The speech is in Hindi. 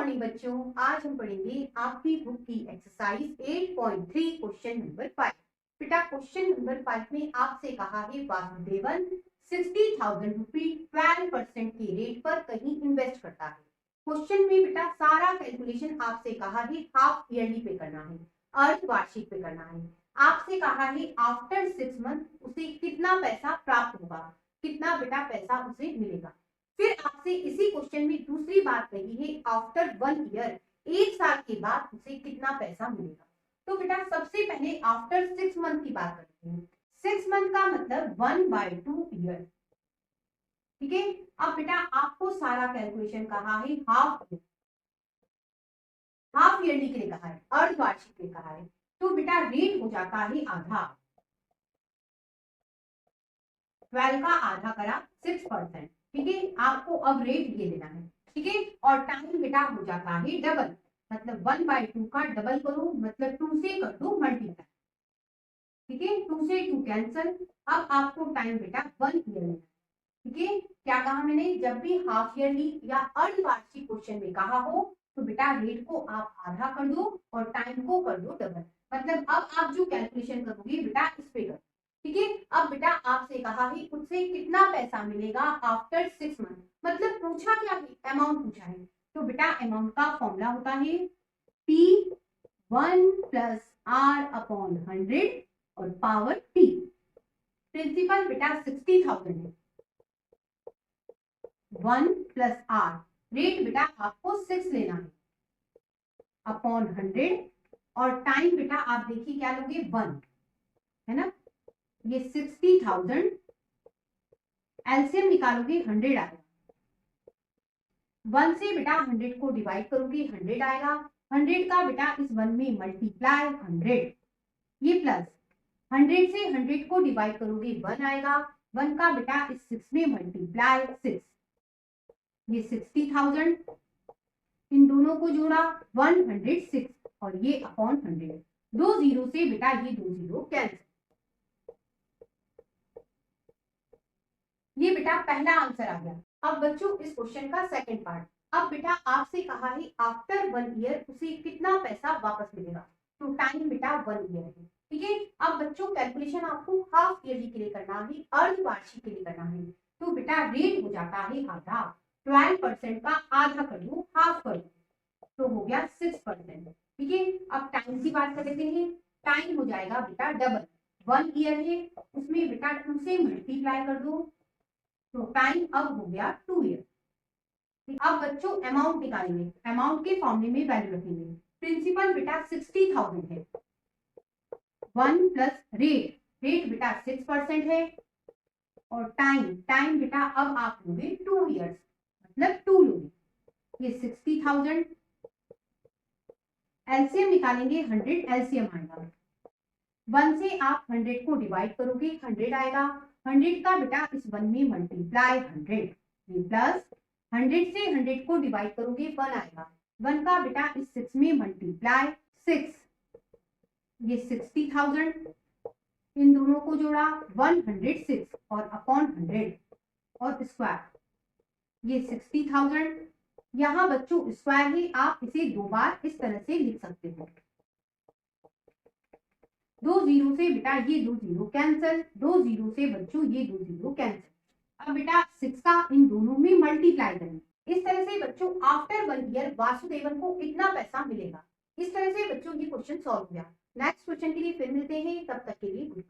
मॉर्निंग बच्चों, आज हम पढ़ेंगे आपकी बुक की एक्सरसाइज 8.3 क्वेश्चन नंबर 5। बेटा क्वेश्चन नंबर 5 में आपसे कहा है वासुदेवन 60,000 रुपी 12% के रेट पर कहीं इन्वेस्ट करता है। क्वेश्चन में बेटा सारा कैलकुलेशन आपसे कहा है हाफ ईयरली पे करना है, अर्धवार्षिक पे करना है। आपसे कहा है आफ्टर 6 मंथ उसे कितना पैसा प्राप्त होगा, कितना बेटा पैसा उसे मिलेगा। फिर आपसे इसी क्वेश्चन में दूसरी बात कही है आफ्टर 1 ईयर, 1 साल के बाद उसे कितना पैसा मिलेगा। तो बेटा सबसे पहले आफ्टर 6 मंथ की बात करते हैं। 6 मंथ का मतलब 1/2 ईयर। ठीक है, अब बेटा आपको सारा कैलकुलेशन कहा है हाफ ईयरली के लिए कहा है, अर्धवार्षिक के लिए कहा है। तो बेटा रेट हो जाता है आधा, 12 का आधा करा 6%। ठीक है, आपको अब रेट ये लेना है। ठीक है, और टाइम बेटा हो जाता है डबल, मतलब 1/2 का डबल करो, मतलब 2 से कर दो मल्टीप्लाई। ठीक है, 2 से 2 कैंसल। अब आपको टाइम बेटा 1 ईयर लेना है। ठीक है, क्या कहा मैंने, जब भी हाफ ईयरली या अर्धवार्षिक क्वेश्चन में कहा हो तो बेटा रेट को आप आधा कर दो और टाइम को कर दो डबल। मतलब अब आप जो कैलकुलेशन करोगे बेटा इस पे करो। ठीक है, अब बेटा आपसे कहा है उससे कितना पैसा मिलेगा आफ्टर 6 मंथ, मतलब पूछा क्या है, अमाउंट पूछा है। तो बेटा अमाउंट का फॉर्मूला होता है P1 + R/100 और पावर T। प्रिंसिपल बेटा 60,000 है, 1 + R, रेट बेटा आपको 6 लेना है अपॉन 100, और टाइम बेटा आप देखिए क्या लोगे 1, है ना। ये 60,000 एलसीएम निकालोगे 100 आएगा। 1 से बेटा 100 को डिवाइड करोगे 100 आएगा। 100 का बेटा इस 1 में मल्टीप्लाई 100, ये प्लस 100 से 100 को डिवाइड करोगे 1 आएगा। 1 का बेटा इस 6 में मल्टीप्लाई 6, ये 60,000, इन दोनों को जोड़ा 106 और ये अपॉन 100। 2 जीरो से बेटा ये 2 जीरो कैंसिल। ये बेटा पहला आंसर आ गया। अब बच्चों इस क्वेश्चन का सेकंड पार्ट। अब बेटा आपसे कहा है आफ्टर 1 ईयर उसे कितना पैसा वापस मिलेगा। तो टाइम बेटा 1 ईयर है। ठीक है, अब बच्चों कैलकुलेशन आपको हाफ ईयरली के लिए करना है, अर्धवार्षिक के लिए करना है। तो बेटा रेट हो जाता है आधा, 12% का आधा कर दो, हाफ कर दो, तो हो गया 6%। ठीक है, अब टाइम की बात कर लेते हैं। टाइम हो जाएगा बेटा डबल, 1 ईयर है, उसमें बेटा 2 से मल्टीप्लाई कर दो, तो टाइम अब हो गया 2 ईयर। अब बच्चों अमाउंट निकालेंगे, अमाउंट के फॉर्मूले में वैल्यू रखेंगे। प्रिंसिपल बेटा 60,000 है, 1 + रेट, रेट बेटा 6% है, और टाइम बेटा अब आप लोगे 2 ईयर्स, मतलब 2 लोगे। ये 60,000 एलसीएम निकालेंगे 100, एलसीएम आएगा। 1 से आप 100 को डिवाइड करोगे 100 आएगा। 100 का बेटा इस 1 में मल्टीप्लाई 100, ये प्लस 100 से 100 को डिवाइड करोगे 1 आएगा। 1 का बेटा इस 6 में मल्टीप्लाई 6, ये 60,000, इन दोनों को जोड़ा 106 और अपॉन 100 और स्क्वायर, ये 60,000। यहाँ बच्चों स्क्वायर है, आप इसे 2 बार इस तरह से लिख सकते हो। 2 जीरो से बेटा ये 2 जीरो कैंसिल, 2 जीरो से बच्चों ये 2 जीरो कैंसिल। अब बेटा 6 का इन दोनों में मल्टीप्लाई करेंगे। इस तरह से बच्चों आफ्टर 1 ईयर वासुदेवन को इतना पैसा मिलेगा। इस तरह से बच्चों ये क्वेश्चन सॉल्व हो गया। नेक्स्ट क्वेश्चन के लिए फिर मिलते हैं, तब तक के लिए गुड।